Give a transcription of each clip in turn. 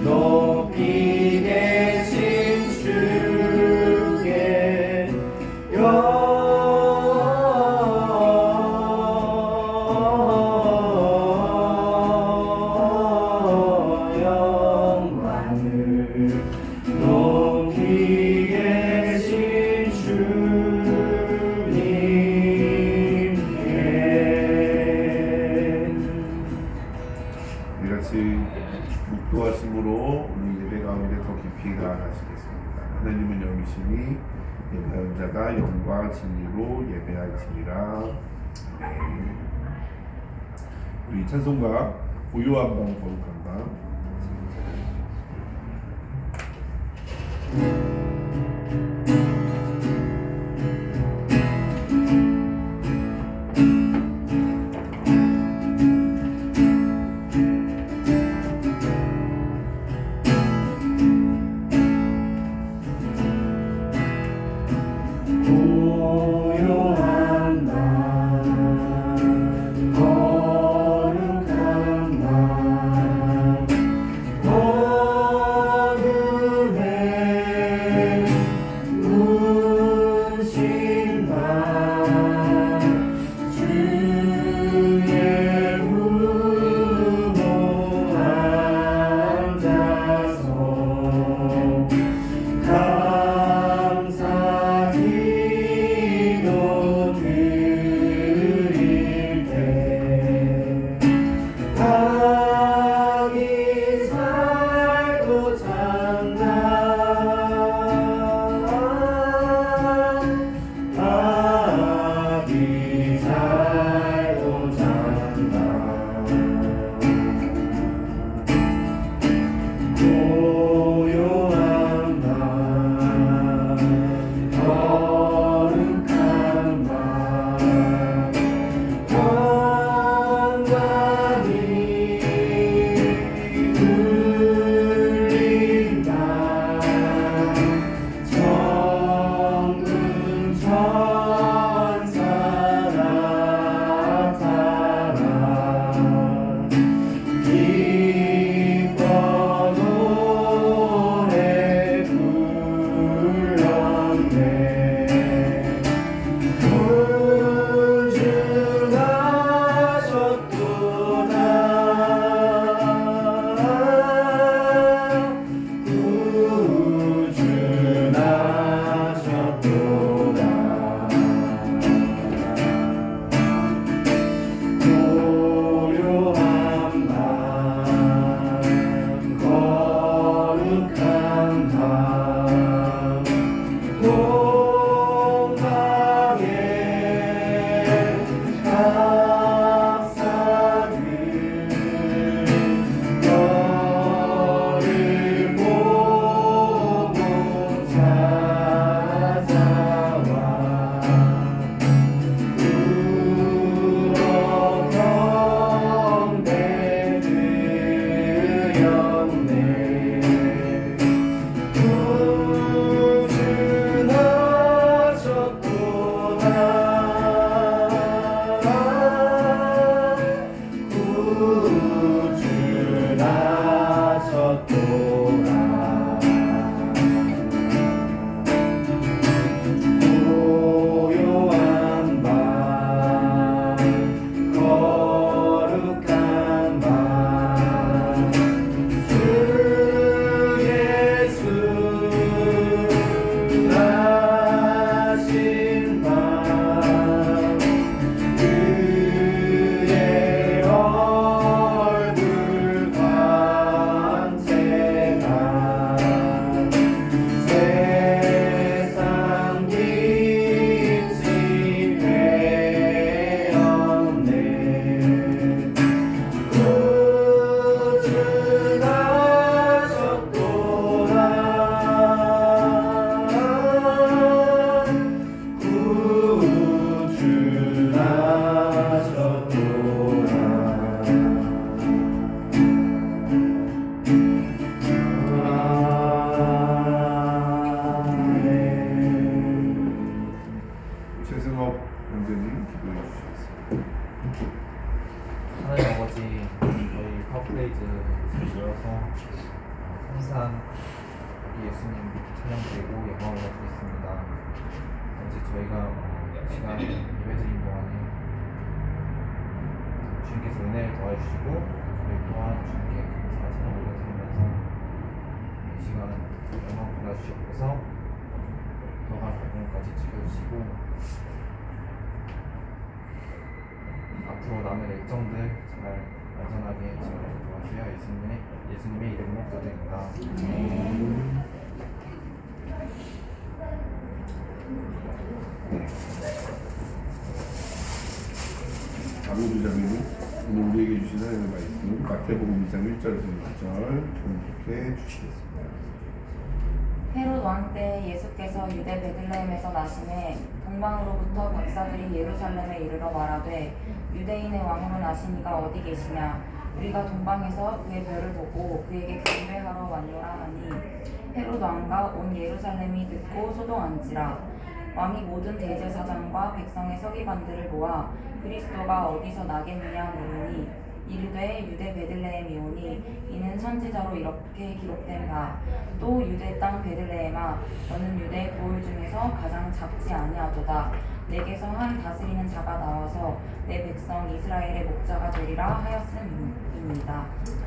높이 계신 주께 영광을 높이 계신 주님께 우리같이 묵도하심으로 우리 예배 가운데 더 깊이 나아가시겠습니다. 하나님은 영이시니 예배하는 자가 영과 진리로 예배할지니라. 아멘. 우리 찬송가 고요한 방 거룩한 방 고요한 날 거룩한 날 어둠에 프레이즈이어서 성산 예수님 찬양드리고 영광을 드리겠습니다. 이제 저희가 시간 예배드린 동안에 주님께서 은혜를 더해주시고 저희 또한 주님께 감사 찬양 올려드리면서 이 시간 영광 받아주시옵소서. 들어갈 부분까지 지켜주시고 앞으로 남은 일정들 잘 안전하게 진행해 도와주세요. 예수님의 이름으로 기도드립니다. 강호부장님은 오늘 우리에게 주신 하나님의 말씀 마태복음 2장 1절에서 6절 통독해 주시겠습니다. 헤롯 왕 때 예수께서 유대 베들레헴에서 나시매 동방으로부터 박사들이 예루살렘에 이르러 말하되 유대인의 왕으로 나시니가 어디 계시냐 우리가 동방에서 그의 별을 보고 그에게 경배하러 왔노라 하니 헤롯 왕과 온 예루살렘이 듣고 소동한지라. 왕이 모든 대제사장과 백성의 서기관들을 모아 그리스도가 어디서 나겠느냐 물으니 이르되 유대 베들레헴이오니 이는 선지자로 이렇게 기록된 바 또 유대 땅 베들레헴아 너는 유대 고을 중에서 가장 작지 아니하도다. 내게서 한 다스리는 자가 나와서 내 백성 이스라엘의 목자가 되리라 하였음이니이다.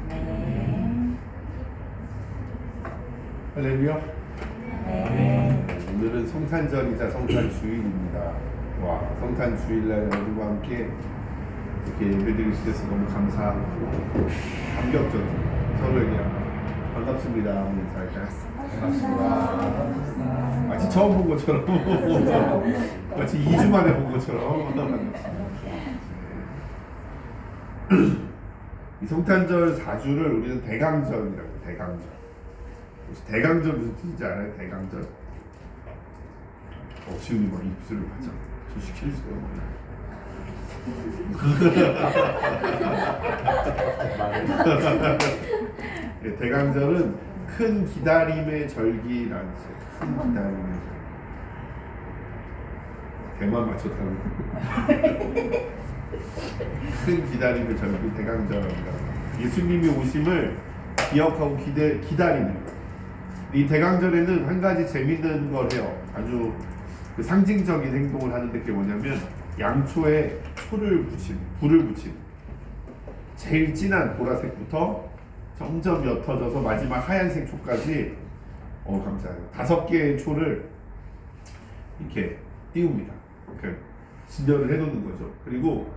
아멘. 할렐루야. 네. 오늘은 성탄절이자 성탄주일입니다. 와, 성탄주일날 여러분과 함께 이렇게 예배드릴 수 있어서 너무 감사하고 감격적이고 서로에게 반갑습니다. 인사할까요? 반갑습니다. 마치 처음 본 것처럼 마치 2주 만에 본 것처럼 반갑습니다. 이 성탄절 4주를 우리는 대강절이라고 해요. 대강절. 혹시 대강절 무슨 뜻인지 알아요? 대강절? 지훈이 막 입술을 바짝 저 시켜주세요. 네, 대강절은 큰 기다림의 절기라는 뜻이에요. 큰 기다림의 절기. 대만 맞췄다는 큰 기다림의 절기 대강절입니다. 예수님이 오심을 기억하고 기다리는 거예요. 이 대강절에는 한 가지 재밌는 걸 해요. 아주 그 상징적인 행동을 하는데 그게 뭐냐면 양초에 불을 붙임. 제일 진한 보라색부터 점점 옅어져서 마지막 하얀색 초까지 감사해요. 5개의 초를 이렇게 띄웁니다. 이렇게 진열을 해놓는 거죠. 그리고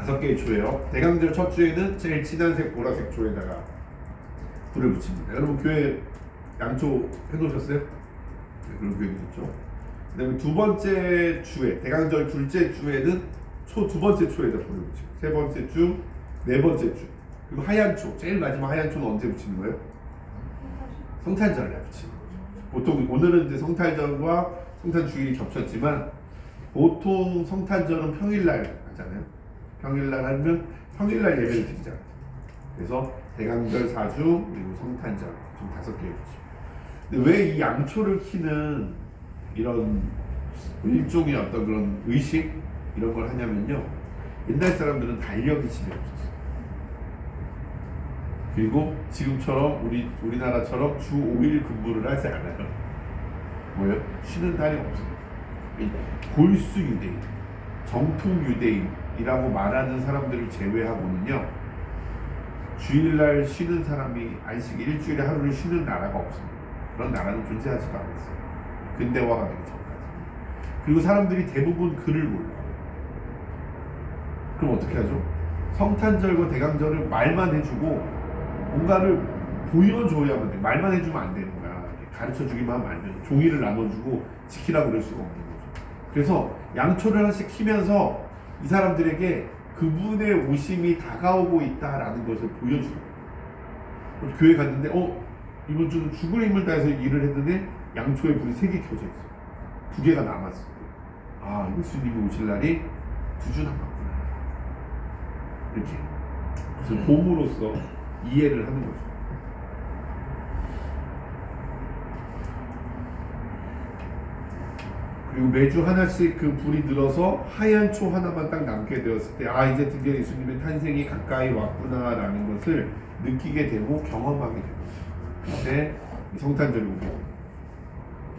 5개의 초예요. 대강절 첫 주에는 제일 진한색 보라색 초에다가 불을 붙입니다. 여러분 교회 양초 해놓으셨어요? 네, 그런 교회도 있죠. 그 다음에 두 번째 주에 대강절 둘째 주에는 두 번째 초에다 불을 붙이고 세 번째 주, 네 번째 주 그리고 하얀 초 제일 마지막 하얀 초는 언제 붙이는 거예요? 성탄절에 붙이는 거죠. 보통 오늘은 이제 성탄절과 성탄주일이 겹쳤지만 보통 성탄절은 평일날 하잖아요. 평일날 하면 평일날 예배를 드리잖아요. 그래서 대강절 4주 그리고 성탄절 좀 5개의 붙이고. 근데 왜 이 양초를 키는 이런 일종의 어떤 그런 의식 이런 걸 하냐면요. 옛날 사람들은 달력이 집에 없었어요. 그리고 지금처럼 우리나라처럼 주 5일 근무를 하지 않아요. 뭐예요? 쉬는 날이 없어요. 골수 유대인, 정통 유대인이라고 말하는 사람들을 제외하고는요. 주일날 쉬는 사람이 안식 일주일에 하루를 쉬는 나라가 없습니다. 그런 나라는 존재하지도 않았어요. 근대화가 되기 전까지. 그리고 사람들이 대부분 글을 몰라요. 그럼 어떻게 하죠? 성탄절과 대강절을 말만 해주고 뭔가를 보여줘야만 돼. 말만 해주면 안 되는 거야. 가르쳐주기만 하면 안 되는 거야. 종이를 나눠주고 지키라고 그럴 수가 없는 거죠. 그래서 양초를 하나씩 키면서 이 사람들에게 그분의 오심이 다가오고 있다라는 것을 보여주는 거예요. 교회 갔는데 이번 주는 죽을 힘을 다해서 일을 했는데 양초에 불이 3개 켜져 있어. 2개가 남았어. 아, 예수님이 오실 날이 2주 남았구나. 이렇게. 그래서 봄으로써 이해를 하는 거죠. 그리고 매주 하나씩 그 불이 늘어서 하얀 초 하나만 딱 남게 되었을 때, 아 이제 드디어 예수님의 탄생이 가까이 왔구나라는 것을 느끼게 되고 경험하게 됩니다. 그때 이 성탄절이 오고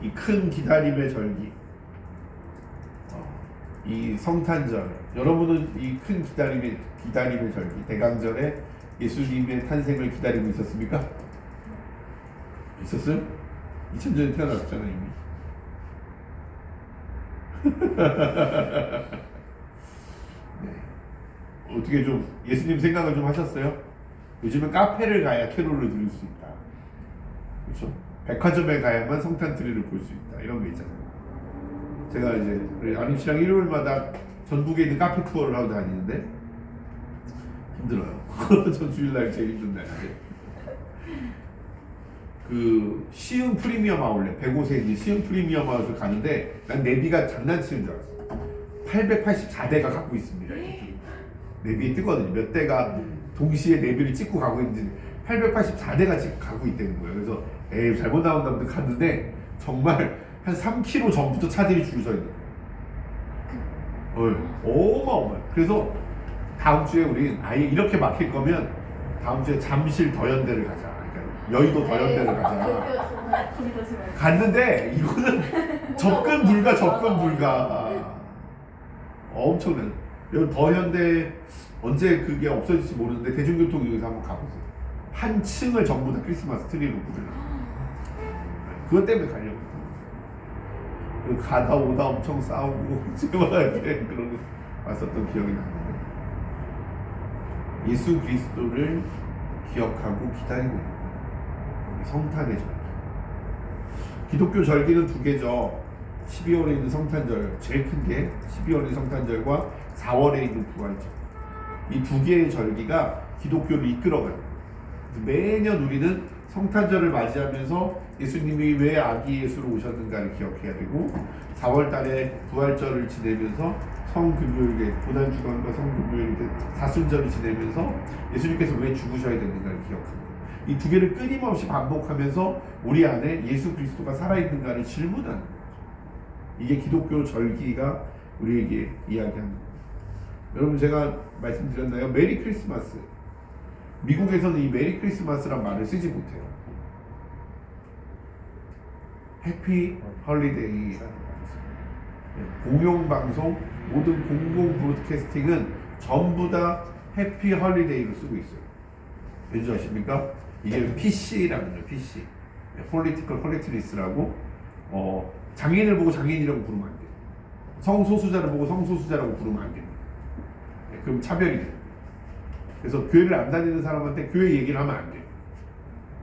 이 큰 기다림의 절기, 이 성탄절, 여러분은 이 큰 기다림의 절기 대강절에 예수님의 탄생을 기다리고 있었습니까? 있었어요? 2000년에 태어났잖아요 이미. 네. 어떻게 좀 예수님 생각을 좀 하셨어요? 요즘은 카페를 가야 캐롤을 들을 수 있다. 그렇죠? 백화점에 가야만 성탄 트리를 볼 수 있다. 이런 거 있잖아요. 제가 이제 우리 아님씨랑 일요일마다 전국에 있는 카페 투어를 하고 다니는데 힘들어요. 전 주일날 제일 힘든 날인데. 그 시흥 프리미엄 아울렛 105세 이제 시흥 프리미엄 아울렛을 가는데 난 내비가 장난치는 줄 알았어. 884대가 갖고 있습니다. 내비에 뜨거든요. 몇 대가 동시에 내비를 찍고 가고 있는지 884대가 지금 가고 있다는 거예요. 그래서 에이 잘못 나온다고 갔는데 정말 한 3km 전부터 차들이 줄 서 있는 거예요. 어마어마해. 그래서 다음 주에 우리 아예 이렇게 막힐 거면 다음 주에 잠실 더현대를 가자. 여의도 더현대를 가자. 갔는데 이거는 접근 불가. 엄청난. 여기 더현대 언제 그게 없어질지 모르는데 대중교통 이용해서 한번 가보세요. 한 층을 전부 다 크리스마스 트리로 꾸며요. 그것 때문에 가려고. 그리고 가다 오다 엄청 싸우고 지금 그러고 왔었던 기억이 나는데 예수 그리스도를 기억하고 기다리고 있는 거예요. 성탄의 절기. 기독교 절기는 두 개죠. 12월에 있는 성탄절 제일 큰 게 12월의 성탄절과 4월에 있는 부활절. 이 두 개의 절기가 기독교를 이끌어가요. 매년 우리는 성탄절을 맞이하면서 예수님이 왜 아기 예수로 오셨는가를 기억해야 되고 4월 달에 부활절을 지내면서 성금요일, 고난주간과 성금요일 사순절을 지내면서 예수님께서 왜 죽으셔야 되는가를 기억합니다. 이 두 개를 끊임없이 반복하면서 우리 안에 예수 그리스도가 살아있는가를 질문하는 거죠. 이게 기독교 절기가 우리에게 이야기하는 거예요. 여러분 제가 말씀드렸나요? 메리 크리스마스. 미국에서는 이 메리 크리스마스란 말을 쓰지 못해요. 해피 헐리데이라는 말이 있어요. 공용방송, 모든 공공 브로드캐스팅은 전부 다 해피 헐리데이로 쓰고 있어요. 왠지 아십니까? 이게 PC라는 거예요. PC. Political Correctness라고 장애인을 보고 장애인이라고 부르면 안 돼요. 성소수자를 보고 성소수자라고 부르면 안 됩니다. 그럼 차별이 돼요. 그래서 교회를 안 다니는 사람한테 교회 얘기를 하면 안 돼요.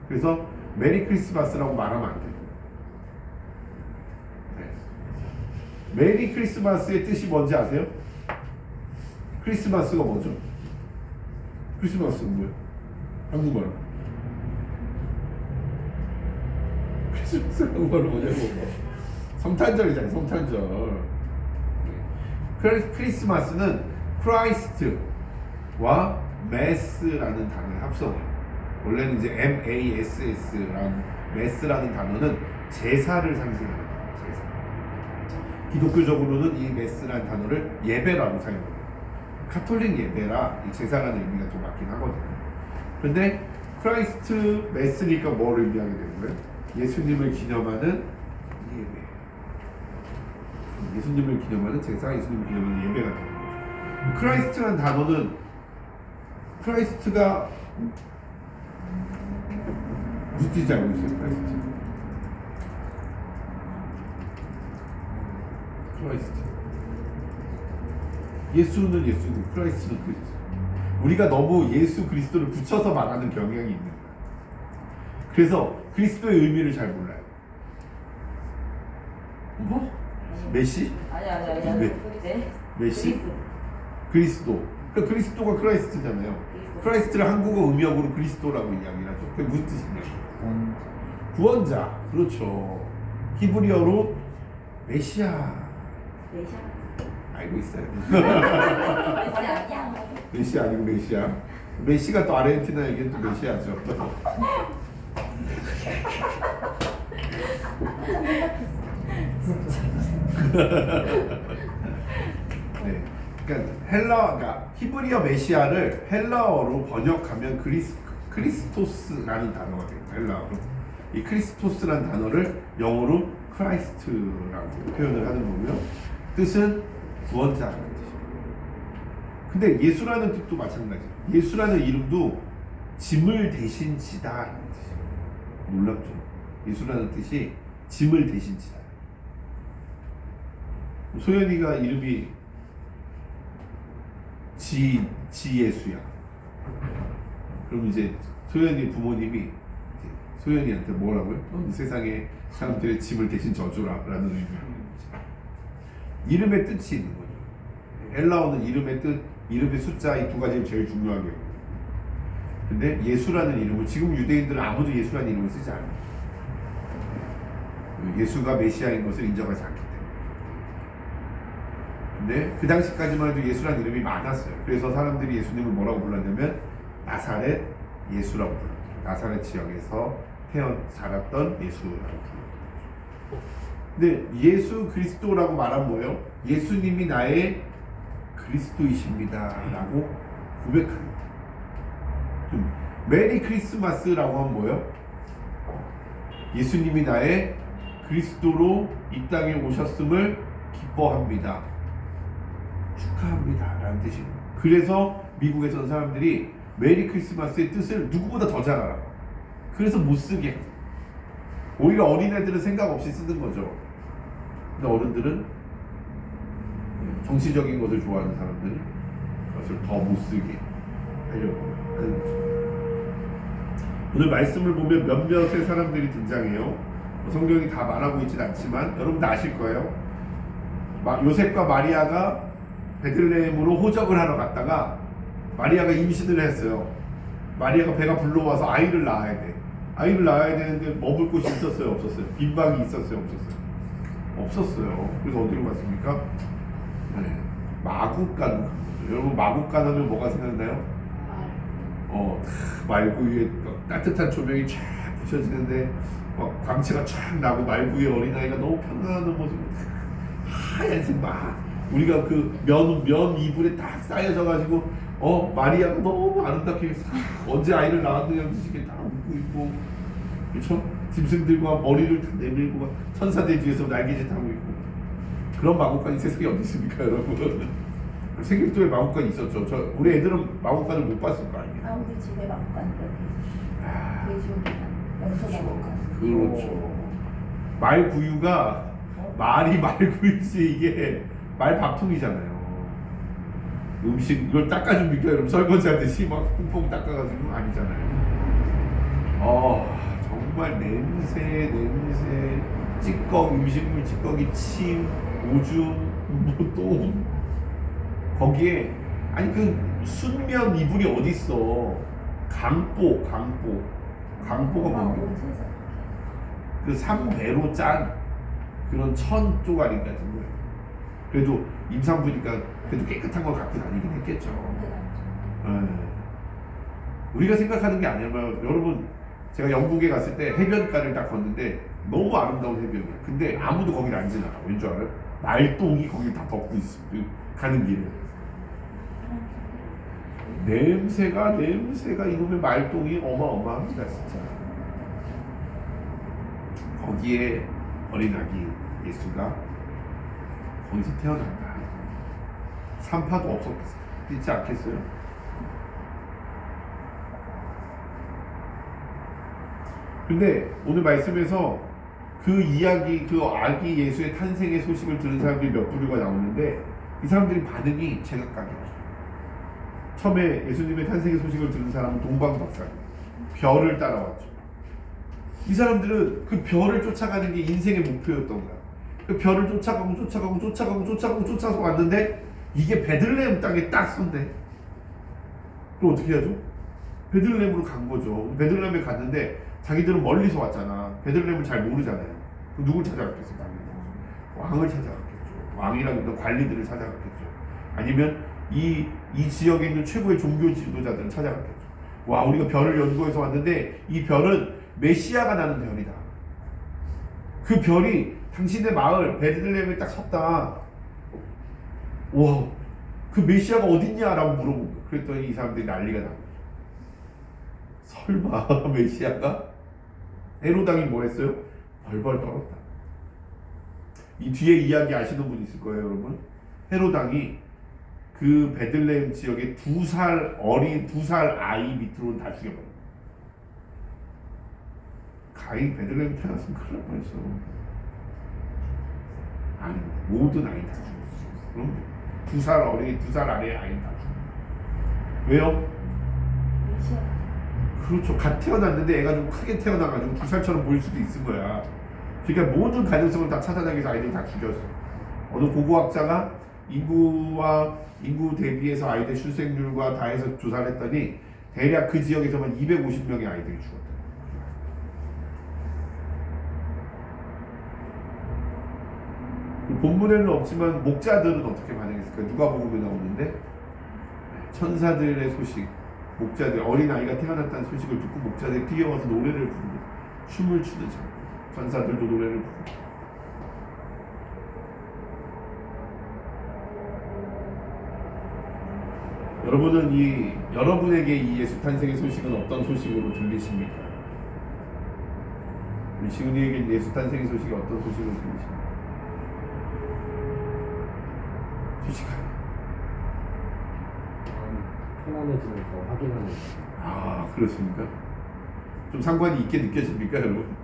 그래서 메리 크리스마스라고 말하면 안 돼요. 네. 메리 크리스마스의 뜻이 뭔지 아세요? 크리스마스가 뭐죠? 크리스마스는 뭐예요? 한국말로. 크리스마스 한국말로 뭐냐고. 성탄절이잖아요. 성탄절. 크리스마스는 크라이스트와 메스라는 단어의 합성이에요. 원래는 이제 MASS라는 메스라는 단어는 제사를 상징하는 단어예요. 제사. 기독교적으로는 이 메스라는 단어를 예배라고 사용해요. 카톨릭 예배라 이 제사라는 의미가 좀 맞긴 하거든요. 근데 크라이스트 메스니까 뭘 의미하게 되는 거예요? 예수님을 기념하는 예배. 예수님을 기념하는 제사, 예수님을 기념하는 예배가 되는 거죠. 크라이스트라는 단어는 크라이스트가 무슨 뜻인지 알고 있어요? 크라이스트. 예수는 예수고 크라이스트는 그리스도. 우리가 너무 예수 그리스도를 붙여서 말하는 경향이 있는 거예요. 그래서 그리스도의 의미를 잘 몰라요. 뭐? 메시? 아니. 메시? 그리스도. 그러니까 그리스도가 크라이스트잖아요. 크라이스트를 한국어 음역으로 그리스도라고 이야기를 하죠. 그게 무슨 뜻이냐? 구원자. 그렇죠. 히브리어로 메시아. 알고 있어요. 메시 아니고 메시아. 메시가 또 아르헨티나에겐 또 메시아죠. 네. 그러니까 히브리어 메시아를 헬라어로 번역하면 크리스토스라는 단어가 돼요. 헬라어로. 이 크리스토스라는 단어를 영어로 크라이스트라고 표현을 하는 거고요. 뜻은 구원자라는 뜻이에요. 근데 예수라는 뜻도 마찬가지예요. 예수라는 이름도 짐을 대신 지다라는 뜻이에요. 놀랍죠? 예수라는 뜻이 짐을 대신 지다. 소연이가 이름이 지예수야. 그럼 이제 소연이 부모님이 소연이한테 뭐라고요? 넌 세상에 사람들의 짐을 대신 져주라라는 의미로 이름의 뜻이 있는 거죠. 헬라어는 이름의 뜻, 이름의 숫자 이 두 가지를 제일 중요하게 해요. 근데 예수라는 이름을 지금 유대인들은 아무도 예수라는 이름을 쓰지 않아요. 예수가 메시아인 것을 인정하지 않기 때문에. 근데 그 당시까지만 해도 예수라는 이름이 많았어요. 그래서 사람들이 예수님을 뭐라고 불렀냐면 나사렛 예수라고 불렀어요. 나사렛 지역에서 자랐던 예수라고 불렀어요. 근데 예수 그리스도라고 말하면 뭐예요? 예수님이 나의 그리스도이십니다 라고 고백합니다. 메리 크리스마스라고 하면 뭐예요? 예수님이 나의 그리스도로 이 땅에 오셨음을 기뻐합니다. 축하합니다 라는 뜻입니다. 그래서 미국에서는 사람들이 메리 크리스마스의 뜻을 누구보다 더 잘 알아. 그래서 못 쓰게 해요. 오히려 어린애들은 생각 없이 쓰는 거죠. 근데 어른들은 정치적인 것을 좋아하는 사람들은 그것을 더 못 쓰게 하려고 하는 거죠. 오늘 말씀을 보면 몇몇의 사람들이 등장해요. 성경이 다 말하고 있진 않지만 여러분도 아실 거예요. 요셉과 마리아가 베들레헴으로 호적을 하러 갔다가 마리아가 임신을 했어요. 마리아가 배가 불러와서 아이를 낳아야 돼. 아이를 낳아야 되는데 먹을 곳이 있었어요? 없었어요? 빈방이 있었어요? 없었어요? 없었어요. 그래서 어디로 갔습니까? 네, 마국간으로 간 거죠. 여러분 마국간 하면 뭐가 생각나요? 말구 위에 따뜻한 조명이 쫙 부셔지는데 막 광채가 쫙 나고 말구 위에 어린아이가 너무 편안한 모습으로 하얀색 막 우리가 그 면 이불에 딱 쌓여져가지고 마리아가 너무 아름답게 언제 아이를 낳았느냐는 듯이 딱 웃고 있고 그렇죠? 짐승들과 머리를 다 내밀고 막 천사들 뒤에서 날개짓 하고 있고 그런 마법관이 세상에 어디 있습니까 여러분? 생길도에 마법관이 있었죠. 우리 애들은 마법관을 못 봤을 거 아니에요. 우리 집에 마법관 돼지우리랑 연소 마법관. 그렇죠. 말구유가 말이 말구유지 이게 말밥통이잖아요. 음식 이걸 닦아줍니까? 여러분 설거지 하듯이 막 퐁퐁 닦아가지고 아니잖아요. 정말 냄새 음식물 찌꺼기 침 오줌 똥 거기에 아니 그 순면 이불이 어디 있어? 강보가 뭐예요? 그 3배로 짠 그런 천 조가리 같은 거예요. 그래도 임산부니까 그래도 깨끗한 걸 갖고 다니긴 했겠죠. 우리가 생각하는 게 아니면 여러분 제가 영국에 갔을 때 해변가를 딱 걷는데 너무 아름다운 해변이야. 근데 아무도 거기를 안 지나가. 왠 줄 알아요? 말똥이 거기를 다 덮고 있어. 가는 길에. 냄새가 이놈의 말똥이 어마어마합니다 진짜. 거기에 어린아기 예수가 거기서 태어난다. 산파도 없었지 않겠어요? 근데 오늘 말씀에서 그 이야기, 그 아기 예수의 탄생의 소식을 들은 사람들이 몇 부류가 나오는데 이 사람들이 반응이 제각각이에요. 처음에 예수님의 탄생의 소식을 들은 사람은 동방박사 별을 따라왔죠. 이 사람들은 그 별을 쫓아가는 게 인생의 목표였던 거야. 그 별을 쫓아서 왔는데 이게 베들레헴 땅에 딱 선대. 그럼 어떻게 하죠? 베들레헴으로 간 거죠. 베들레헴에 갔는데 자기들은 멀리서 왔잖아. 베들레헴을 잘 모르잖아요. 그럼 누굴 찾아갔겠어? 왕을 찾아갔겠죠. 왕이라기보다 관리들을 찾아갔겠죠. 아니면 이 지역에 있는 최고의 종교 지도자들을 찾아갔겠죠. 와, 우리가 별을 연구해서 왔는데 이 별은 메시아가 나는 별이다. 그 별이 당신의 마을 베들레헴에 딱 섰다. 와, 그 메시아가 어딨냐라고 물어본 거예요. 그랬더니 이 사람들이 난리가 난 거예요. 설마 메시아가? 헤롯 왕이 뭐 했어요? 벌벌 떨었다. 이 뒤에 이야기 아시는 분 있을 거예요, 여러분. 헤롯 왕이 그 베들레헴 지역에 2살 아이 밑으로는 다 죽여버려요. 가히 베들레헴 태어났으면 큰일 날 뻔했어. 아니, 모든 아이 다 죽였어. 그럼 2살 아래의 아이 다 죽여. 왜요? 그렇죠. 갓 태어났는데 애가 좀 크게 태어나가지고 2살처럼 보일 수도 있을 거야. 그러니까 모든 가능성을 다 찾아내기 위해서 아이들 다 죽였어. 어느 고고학자가 인구 대비해서 아이들 출생률과 다 해서 조사를 했더니 대략 그 지역에서만 250명의 아이들이 죽었다. 본문에는 없지만 목자들은 어떻게 반응했을까요? 누가복음에 나오는데 천사들의 소식, 목자들 어린 아이가 태어났다는 소식을 듣고 목자들이 뛰어와서 노래를 부르고 춤을 추는 장. 천사들도 노래를 부르고. 여러분은 여러분에게 이 예수 탄생의 소식은 어떤 소식으로 들리십니까? 우리 시은이에게 예수 탄생의 소식이 어떤 소식으로 들리십니까? 솔직하게. 편안해지는 거 확인하는 거. 아, 그렇습니까? 좀 상관이 있게 느껴집니까, 여러분?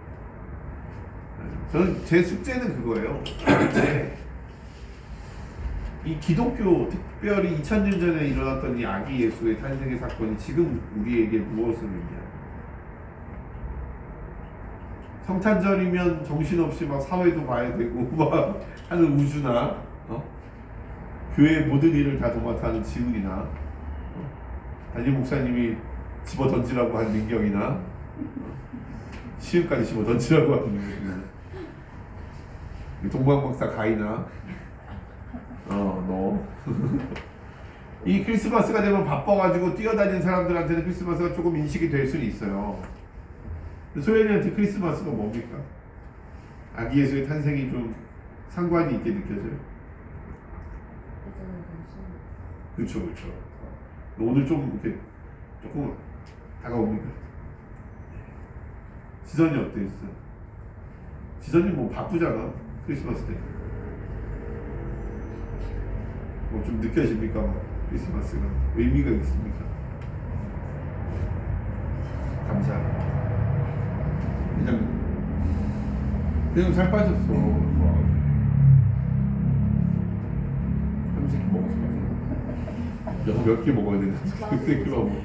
저는 제 숙제는 그거예요. 이 기독교, 특별히 2000년 전에 일어났던 이 아기 예수의 탄생의 사건이 지금 우리에게 무엇을 의미하냐? 성탄절이면 정신없이 막 사회도 봐야 되고 막 하는 우주나 교회의 모든 일을 다 도맡아 하는 지훈이나 담임 목사님이 집어 던지라고 한 민경이나 시음까지 집어 던지라고 하는 민경이나 동방박사 가이나 너 이 크리스마스가 되면 바빠가지고 뛰어다니는 사람들한테는 크리스마스가 조금 인식이 될 수는 있어요. 소연이한테 크리스마스가 뭡니까? 아기 예수의 탄생이 좀 상관이 있게 느껴져요. 그렇죠. 오늘 좀 이렇게 조금 다가옵니까? 지선이 어때 있어? 지선이 뭐 바쁘잖아 크리스마스 때. 뭐 좀 느껴집니까? 크리스마스가 의미가 있습니까? 감사합니다. 그냥 살 빠졌어. 삼식 먹었어. 몇 개 먹어야 되나? 그때 그만 먹어.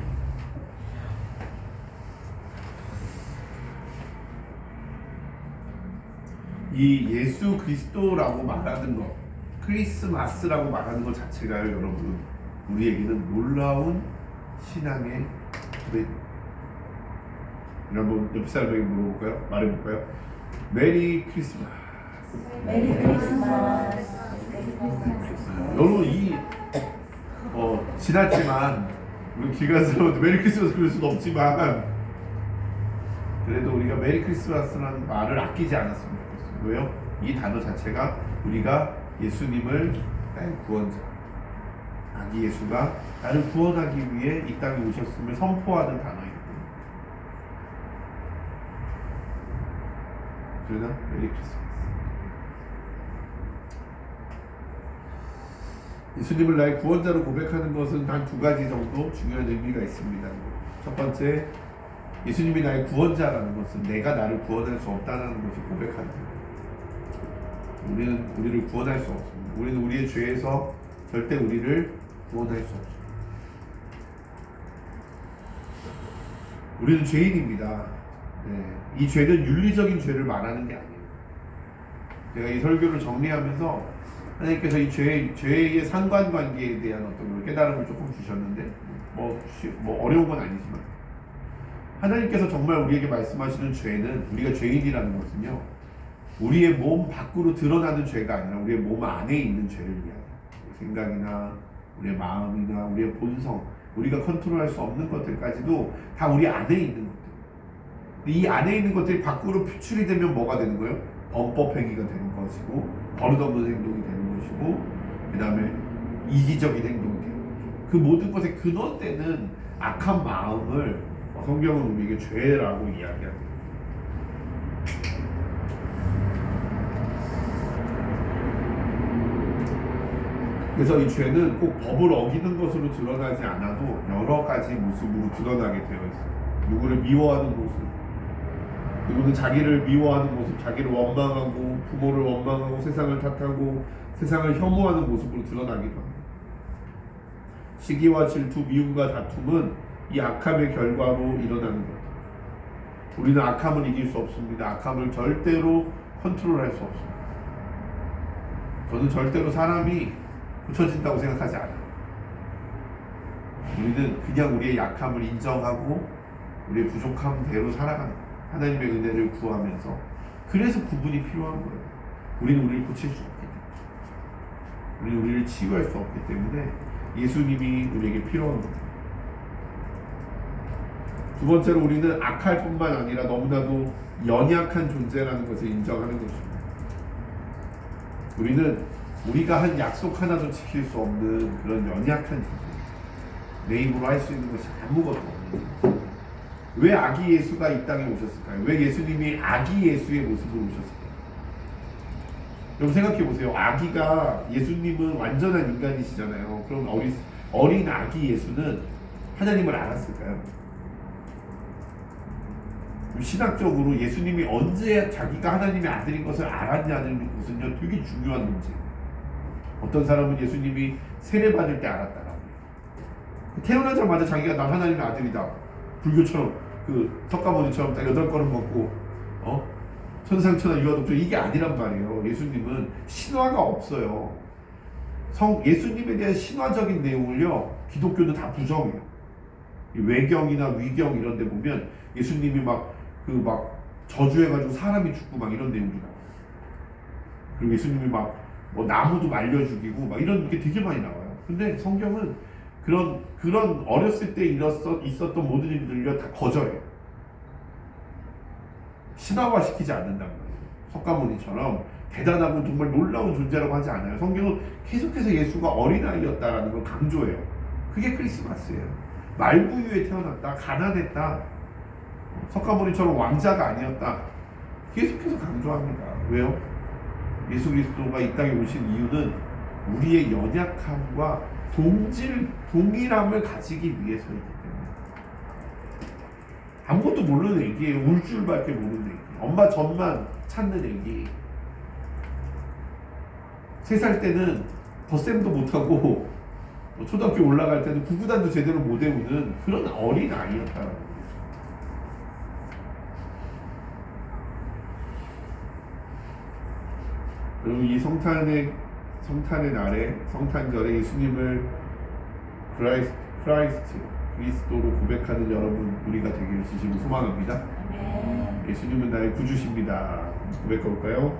이 예수 그리스도라고 말하는 것, 크리스마스라고 말하는 것 자체가 여러분 우리에게는 놀라운 신앙의 고백입니다. 여러분 옆 사람에게 물어볼까요? 말해볼까요? 메리 크리스마스. 메리 크리스마스. 여러분 지났지만 우리 길 가는 사람한테 메리 크리스마스 그럴 수는 없지만 그래도 우리가 메리 크리스마스라는 말을 아끼지 않았으면 좋겠어요. 왜요? 이 단어 자체가 우리가 예수님을 나의 구원자, 아기 예수가 나를 구원하기 위해 이 땅에 오셨음을 선포하는 단어이거든요. 그러나 메리 크리스마스. 예수님을 나의 구원자로 고백하는 것은 단 2가지 정도 중요한 의미가 있습니다. 첫 번째, 예수님이 나의 구원자라는 것은 내가 나를 구원할 수 없다는 것을 고백하는 거예요. 우리는 우리를 구원할 수 없습니다. 우리는 우리의 죄에서 절대 우리를 구원할 수 없습니다. 우리는 죄인입니다. 이 죄는 윤리적인 죄를 말하는 게 아니에요. 제가 이 설교를 정리하면서 하나님께서 이 죄의 상관관계에 대한 어떤 깨달음을 조금 주셨는데 뭐 어려운 건 아니지만 하나님께서 정말 우리에게 말씀하시는 죄는 우리가 죄인이라는 것은요 우리의 몸 밖으로 드러나는 죄가 아니라 우리의 몸 안에 있는 죄를 위하여 생각이나 우리의 마음이나 우리의 본성 우리가 컨트롤할 수 없는 것들까지도 다 우리 안에 있는 것들 이 안에 있는 것들이 밖으로 표출이 되면 뭐가 되는 거예요? 범법행위가 되는 것이고 버릇없는 행동이 되는 것이고 그 다음에 이기적인 행동이 되는 거죠. 그 모든 것의 근원되는 악한 마음을 성경은 우리에게 죄라고 이야기합니다. 그래서 이 죄는 꼭 법을 어기는 것으로 드러나지 않아도 여러 가지 모습으로 드러나게 되어 있어요. 누구를 미워하는 모습, 누구는 자기를 미워하는 모습, 자기를 원망하고 부모를 원망하고 세상을 탓하고 세상을 혐오하는 모습으로 드러나기도 합니다. 시기와 질투, 미움과 다툼은 이 악함의 결과로 일어나는 것. 우리는 악함을 이길 수 없습니다. 악함을 절대로 컨트롤할 수 없습니다. 저는 절대로 사람이 고쳐진다고 생각하지 않아요. 우리는 그냥 우리의 약함을 인정하고 우리의 부족함대로 살아가는 거예요. 하나님의 은혜를 구하면서. 그래서 구분이 필요한 거예요. 우리는 우리를 고칠 수 없기 때문에, 우리는 우리를 치유할 수 없기 때문에 예수님이 우리에게 필요한 겁니다. 두 번째로 우리는 악할 뿐만 아니라 너무나도 연약한 존재라는 것을 인정하는 것입니다. 우리는 우리가 한 약속 하나도 지킬 수 없는 그런 연약한 존재, 내 힘으로 할 수 있는 것이 아무것도 없는 존재. 왜 아기 예수가 이 땅에 오셨을까요? 왜 예수님이 아기 예수의 모습으로 오셨을까요? 여러분 생각해 보세요. 아기가, 예수님은 완전한 인간이시잖아요. 그럼 어린 아기 예수는 하나님을 알았을까요? 신학적으로 예수님이 언제 자기가 하나님의 아들인 것을 알았냐는 것은요 되게 중요한 문제예요. 어떤 사람은 예수님이 세례받을 때 알았다라고 해요. 태어나자마자 자기가 난 하나님의 아들이다, 불교처럼 그 석가모니처럼 딱 8걸음 걷고 천상천하 유아독존, 이게 아니란 말이에요. 예수님은 신화가 없어요. 예수님에 대한 신화적인 내용을요 기독교는 다 부정해요. 외경이나 위경 이런 데 보면 예수님이 막 저주해가지고 사람이 죽고 막 이런 내용도 나와요. 그리고 예수님이 막 나무도 말려 죽이고 막 이런 게 되게 많이 나와요. 근데 성경은 그런 어렸을 때 있었던 모든 일들을요 다 거절해요. 신화화시키지 않는단 말이에요. 석가모니처럼 대단하고 정말 놀라운 존재라고 하지 않아요. 성경은 계속해서 예수가 어린아이였다라는 걸 강조해요. 그게 크리스마스예요. 말구유에 태어났다, 가난했다, 석가모니처럼 왕자가 아니었다, 계속해서 강조합니다. 왜요? 예수 그리스도가 이 땅에 오신 이유는 우리의 연약함과 동일함을 가지기 위해서이기 때문에. 아무것도 모르는 애기예요. 울 줄밖에 모르는 애기. 엄마 젖만 찾는 애기. 3살 때는 덧셈도 못하고 초등학교 올라갈 때는 구구단도 제대로 못 외우는 그런 어린 아이였다라는 거죠. 여러분, 이 성탄의 날에, 성탄절에 예수님을 그리스도로 고백하는 여러분, 우리가 되기를 진심으로 소망합니다. 예수님은 나의 구주십니다. 고백해 볼까요?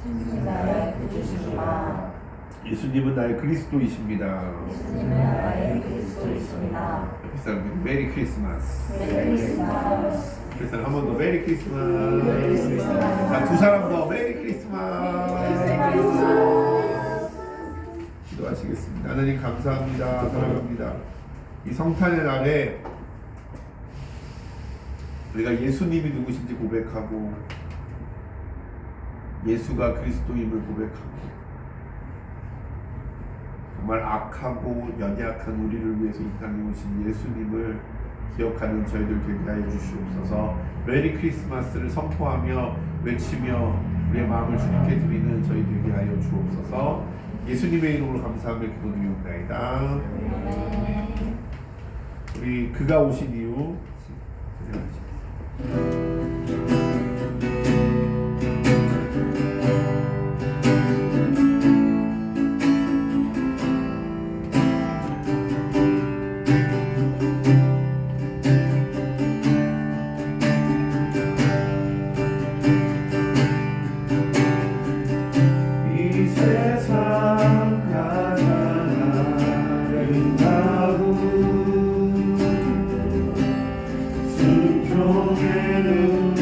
예수님은 나의 구주십니다. 예수님은 나의 그리스도이십니다. 예수님은 나의 그리스도이십니다. 옆에 사람들 메리 크리스마스. 메리 크리스마스. 옆에 사람 한 번 더 메리 크리스마스. 메리 크리스마스. 자, 2사람 더 메리 크리스마스. 기도하시겠습니다. 하나님 감사합니다. 사랑합니다. 이 성탄의 날에 우리가 예수님이 누구신지 고백하고 예수가 그리스도임을 고백하고 정말 악하고 연약한 우리를 위해서 이 땅에 오신 예수님을 기억하는 저희들 되게 하여 주시옵소서. 메리 크리스마스를 선포하며 외치며 우리의 마음을 주님께 드리는 저희 되게 하여 주옵소서. 예수님의 이름으로 감사하며 기도드리옵나이다. 우리 그가 오신 이유 숨통에는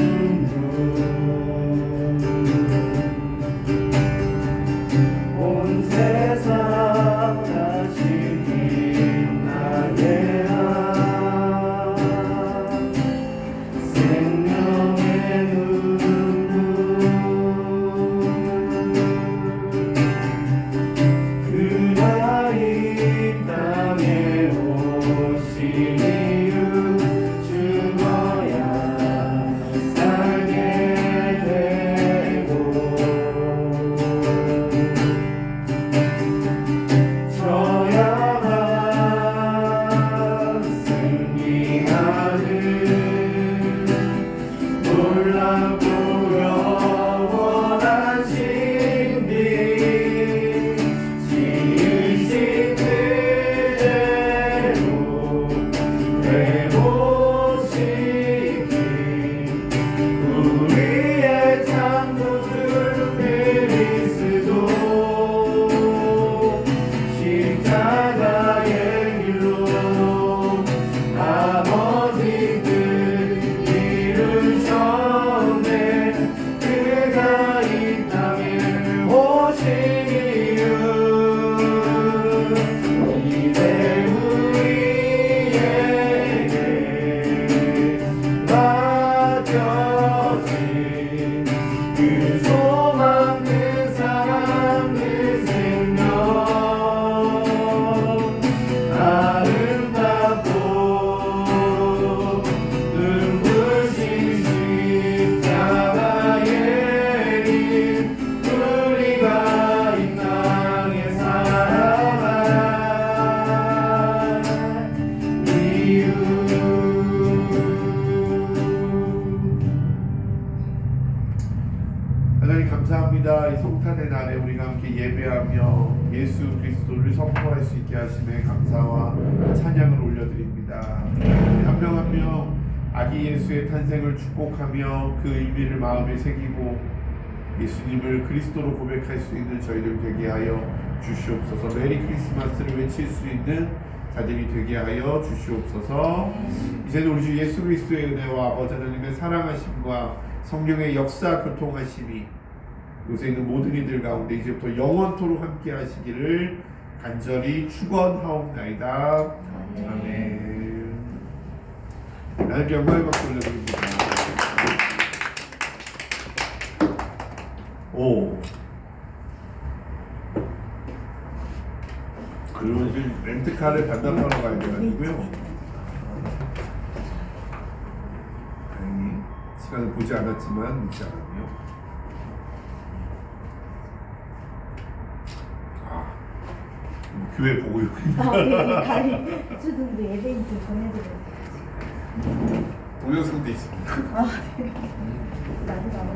눈물 영원한 신비 지으신 그대로 회복시킨 우리의 창조주 그리스도 십자가의 길로 아버지들 이루셨네 그가 이 땅에 오신 이유 이제 우리에게 맡겨진 그 소망 그 사랑 그 생명 아름답고 눈부신 십자가의 길 우리가 이 땅에 살아갈 이유 하나님 감사합니다. 이 성탄의 날에 우리가 함께 예배하며 예수 그리스도를 선포할 수 있게 하심에 감사와 찬양을 올려드립니다. 한 명 한 명 아기 예수의 탄생을 축복하며 그 의미를 마음에 새기고 예수님을 그리스도로 고백할 수 있는 저희들 되게 하여 주시옵소서. 메리 크리스마스를 외칠 수 있는 자들이 되게 하여 주시옵소서. 이제는 우리 주 예수 그리스도의 은혜와 아버지 하나님의 사랑하심과 성령의 역사 교통하심이 요새 있는 모든 이들 가운데 이제부터 영원토록 함께 하시기를 간절히 축원하옵나이다. 아멘. 하나님께 영광의 박수 올려드립니다. 오. 그리고 지금 렌트카를 반납하러 가야 돼가지고요. 다행히 시간을 보지 않았지만 늦지 않았네요. 교회 보고 있군요. 주둥도 예배인지 보내드려요. 동영상도 있습니다. 나도 나도